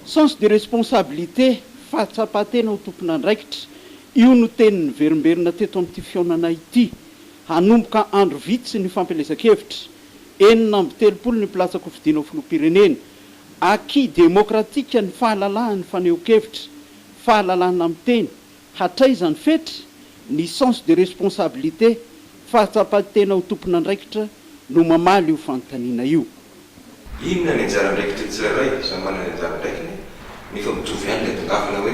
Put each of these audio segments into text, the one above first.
sens de responsabilité fahatsapatena ho tompona andraikitra io no tenin'ny verimberina teto amin'ity fionana ity hanomboka andro vitsy ny fampelezan-kevitra 9 ny platsako fidina filoam-pirenena aki demokratika ny fahalalahany faneho-kevitra fahalalahana amin'ny teny hatraizany fetra ny sens de responsabilité fahatsapatena ho tompona andraikitra no mamaly io fanontaniana io. Inona ny anjara andraikitra tsirairay samy manana ny anjara andraikiny nefa mitovy ihany ilay tongavana hoe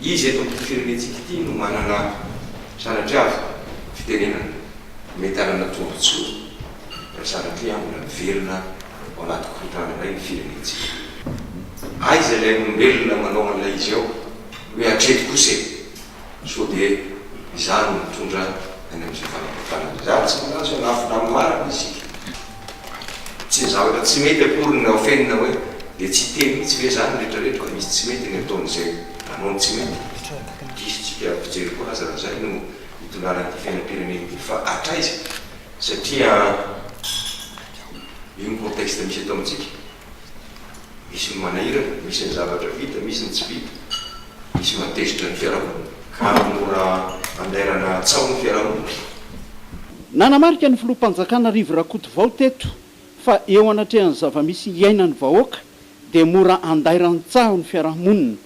izy eto amin'ny firenentsika ity no manana sanatry avy fitenenana mety anana tombotsoa raha sanatry amina miverina ao anaty korontana indray ny firenentsika. Aiza ilay olombelona manao an'ilay izy ao hoe atreto kosa so dia izany no mitondra any amin'izay fanapotana zany tsy malazo anafina amin'ny marina isika. Tsy zavatra tsy mety akorina ofenina hoe dia tsy teny mitsy ve zany rehetrarehetra fa misy tsy mety ny ataon'izay anao tsy mety disitsika fijery koa aza raha zay no mitondrana ty fiainam-pirenena fa atraiza satria io ny contexte misy eto amintsika misy ny manahirana misy ny zavatra vita misy ny tsy vita misy matezitra ny fiarahamonina ka mora andairana tsao ny fiarahamonina. Nanamarika ny filoham-panjakana Rivo Rakotovao teto fa eo anatrehan'ny zava-misy iainan'ny vahoaka dia mora andairany tsaho ny fiarahamonina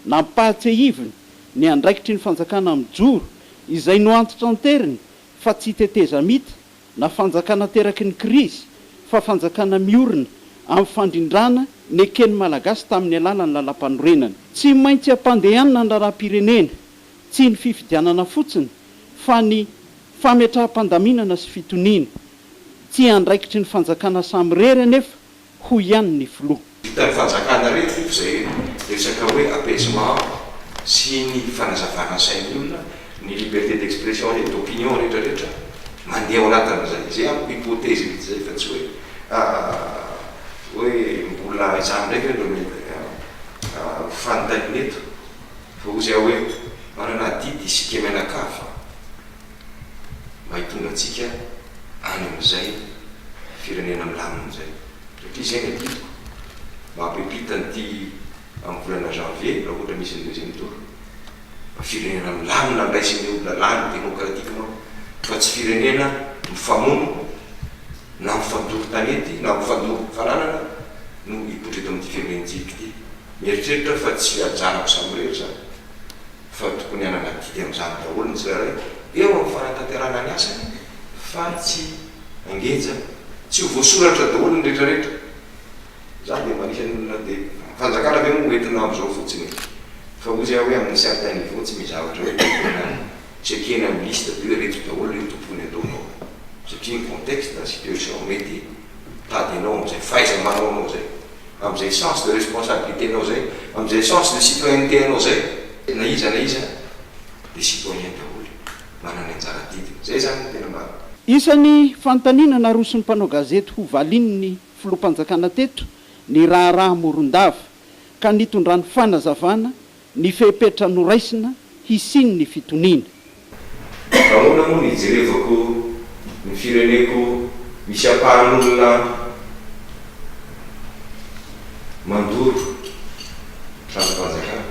nampahatsehiviny ny andraikitry ny fanjakana amin'ny joro izay no antitra anteriny fa tsy teteza mita na fanjakana teraky ny krizy fa fanjakana miorina amin'ny fandrindrana ny ekeny malagasy tamin'ny alalany lalam-panorenana. Tsy maintsy ampandehanana ny raharaham-pirenena tsy ny fifidianana fotsiny fa ny fametraha-pandaminana sy fitoniana tsy andraikitry ny fanjakana samy rery anefa ho ihany ny filoha. Vita ny fanjakana rehetra izay resaka hoe apaisement sy ny fanazavana sain'ny olona ny liberté d'expression et d'opinion rehetrarehetra mandeha ao anatin'izay zay amin'ny hypothèse mihitsy zay fa tsy hoe mbola izany ndraiky no fanontaniana eto fa ho zay hoe manana didy isika menakafa mba hitondra antsika any amin'izay firenena milamina zay satria zay ny adidiko mampipitanyity amin'ny volana janvier raha ohatra misy ny deuxième tour firenena milamina andraisiny olona lany démocratiquement fa tsy firenena mifamono na mifandoko tanety na mifandoko fananana no hipotra eto amin'ity firenentsika ity mieritreritra fa tsy ajanako samy rehetra fa tokony anana didy amin'izany daholo ny tsirairay eo amin'ny fanatanterana ny asany fa tsy angenja tsy ho voasoratra daholo ny rehetrarehetra zany dia manisany olona dia fanjakana ve moa entina amin'izao fotsiny fa ho zay hoe amin'ny certain niveau tsy mizavatra hoe tsekena amin'ny liste de reto daholo io tompony ataonao satria ny contexte na situation mety tady anao amin'izay faiza manao anao zay amin'izay sens de responsabilité anao zay amin'izay sens de citoyenneté anao zay na iza dia citoyen daholo manana anjara didy zay zany tena mba isan'ny fanontaniana naroson'ny mpanao gazety ho valininy filoham-panjakana teto ny raharaha morondava ka nitondrany fanazavana ny fehipetra noraisina hisiny ny fitoniana. Ahoana moa ny jerevako ny fireneko misy ampahan'olona mandoro trano-panjakana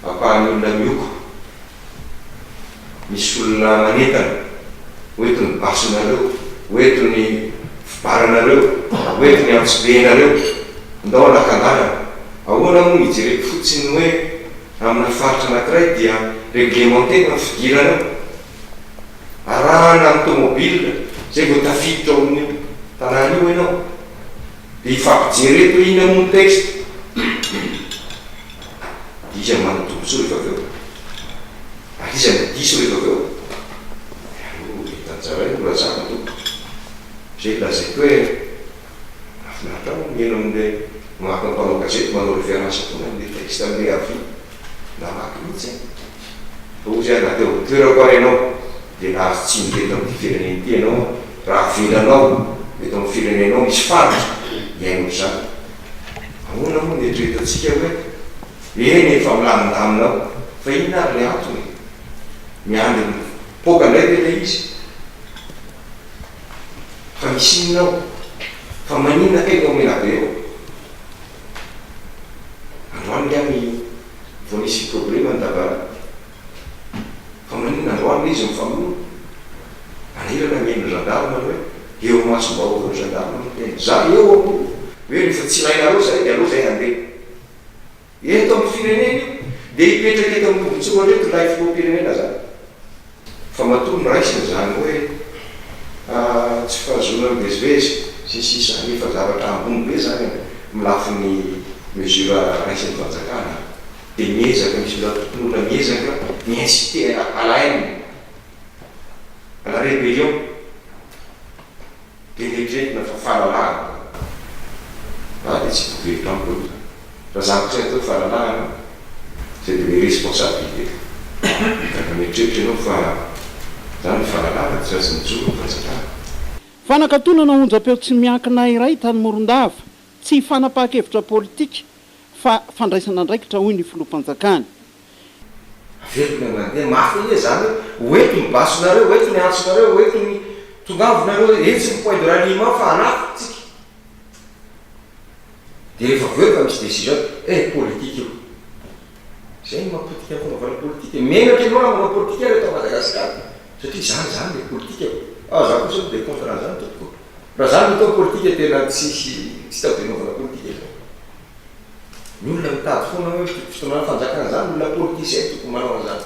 ampahan'olona mioko misy olona manentana hoentony basonareo hoentony fibaranareo hoentony antsobenareo ndao anakandarana. Ahoana moa ny jereko fotsiny hoe amina faritra anankiray dia réglementé na fidirana arahana amin'ny tomobile zay vao tafiditra ao amin'ny tanàna io ianao dia ifampijereto hoe ina moa ny texte iza manotomboso rehefa avy eo ary iza madiso rehefa avy eo tanjaray mbola zany tompo zay lazaiko hoe afinaritra mieno amin'le maka mpanao gazety manao référence tona amin'le texte amin'le avi na maky mihitsy ho zay anateo toerako ary ianao dia nahazo tsy miteto amin'ny firenena ity ianao raha velanao eto amin'ny firenenao misy faritra iaino zany. Ahoana moa ny eritreretantsika hoe eny efa milamindaminao fa inona ary le antony miandry poka indray ve le izy fa misinonao fa maninona kainao mena be eo rehefa tsy ilaina aloha zay de aloha zay andeha eto amin'ny firenena io de hipetraka eto amin'ny tombontsy reto lahy filoam-pirenena zany fa matoa miraisina zany hoe tsy fahazona mivezivezy sisisa nefa zavatra ambony be zany milafo ny mesure raisin'ny fanjakana de miezaka misy toponona miezaka miinciter à la haine à la rébellion de nidretina fa fahalalahana de tsy pouvez tampo raha zany ko zay atao fahalalahana c'est de mes responsabilités ka mieritreritra anao fa zany fahalalahana tsy azy mijoro ny fanjakana fanakatonana onjam-peo tsy miankina iray tany Morondava tsy fanapaha-kevitra politika fa fandraisana andraikitra hoy ny filoam-panjakana averina mandeha mafy hoe zany oeto ny basonareo oeto ny antsonareo oeto ny tongavonareo etsy ny point de ralliement fa anatytsika de rehefa voefa misy décision politique io zay mapolitika fanaovana politika menatra ianao raha manao politika reto Madagasikara satria zany le politika za kosa de contre zany tokoa raha zany atao politika tena tsy tadinaovana politika ny olona mitady foana hoe fotoana fanjakana zany olona politicien toko manao an'izany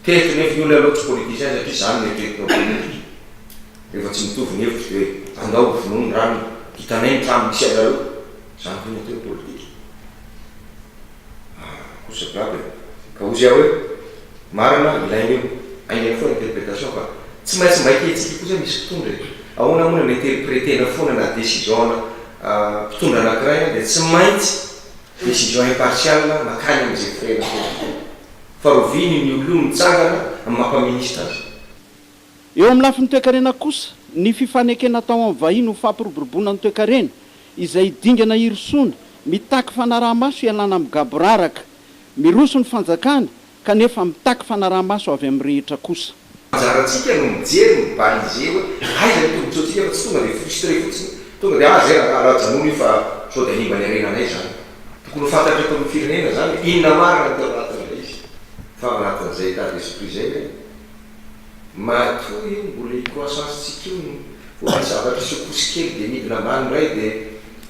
teto nefa ny olona loatra politicien satria zany netretinao politika rehefa tsy mitovy ny hevitra hoe andao vonono rano hitanay ny trano misy anareo zany koa ny atao politika kosa gaby ka ozy aho hoe marina ilaina io aina foana interprétation fa tsy maintsy maiketsika koa zay misy mpitondra ahoana moana miinterprétena foana na décision mpitondra anankiray de tsy maintsy décision impartiale makany am'izay frena fa roviny ny olo mitsangana amin'ny mampaministra azy eo amin'ny lafiny toe-karena kosa ny fifanekena tao amin'ny vahiny ho fampiroboroboana ny toe-karena izay dingana irisona mitaky fanaraha-maso ialana amin'ny gaboraraka miroso ny fanjakana kanefa mitaky fanaraha-maso avy amin'ny rehetra kosa anjaratsika no mijery mibalize hoe aiza ny tombotsotsika fa tsy tonga de frustré fotsiny tonga de zay raha-janony io fa sao de animba ny arenanay zany tokony ho fantatra eto amin'ny firenena zany inona marina teo anatin'ilay izy fa anatin'izay état d'esprit zay hoe matoa io mbola icroissance-tsika io vo misy zavatra secousse kely de midina ambany ray de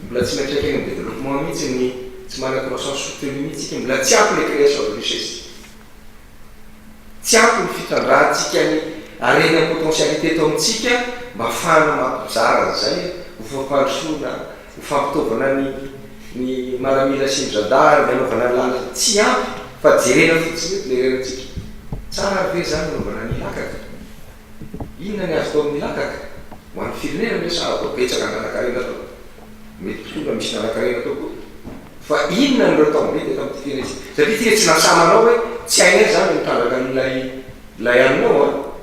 mbola tsy maitraiky any amin'ny développement mihitsy ny tsy mana croissance soutenu mihitsy mbola tsy ampy le création de richesse tsy ampy ny fitrandrahantsika ny arena potentialité eto amintsika mba fana mampizara zay ho fampandrosoana ho fampitaovana ny maramila sindradary ny anaovana lala tsy ampy fa jerena fotsiny le rerantsika tsara ve zany anaovana ny lakaka inona ny azo tao amin'ny lakaka ho an'ny firenena me sa atao betsaka nanakarena atao mety tonga misy nanakarena atao koa fa inona nyreo tao mety eto amin'ny firenena satria tika tsy nasamanao hoe tsy hainay zany mitandraka n'lay aminao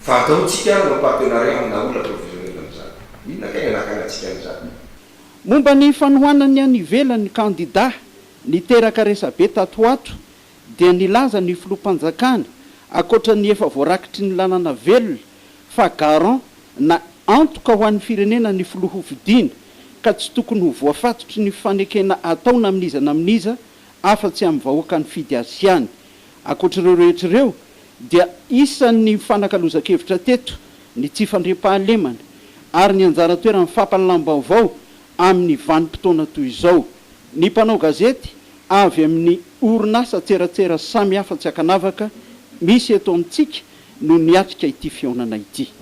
fa ataotsika no partenariat amina olona provisionnel am'izany inona kaina nakanatsika am'izany momba ny fanohanany any ivelan'ny candidat niteraka resabe tatoato dia nilaza ny filoam-panjakana akoatra ny efa voarakitry ny lalana velona fa garant na antoka ho an'ny firenena ny filoha hovidiana ka tsy tokony ho voafatotry ny fanekena ataona amin'izana amin'iza afa-tsy amin'ny vahoaka ny fidy asiany akoatr'ireo rehetr'ireo dia isan'ny fanakalozan-kevitra teto ny tsy fandriam-pahalemana ary ny anjara toerany fampalalam-baovao amin'ny vanim-potoana toy izao ny mpanao gazety avy amin'ny orinasa tseratsera samy hafa tsy hakanavaka misy eto amintsika no niatrika ity fiaonana ity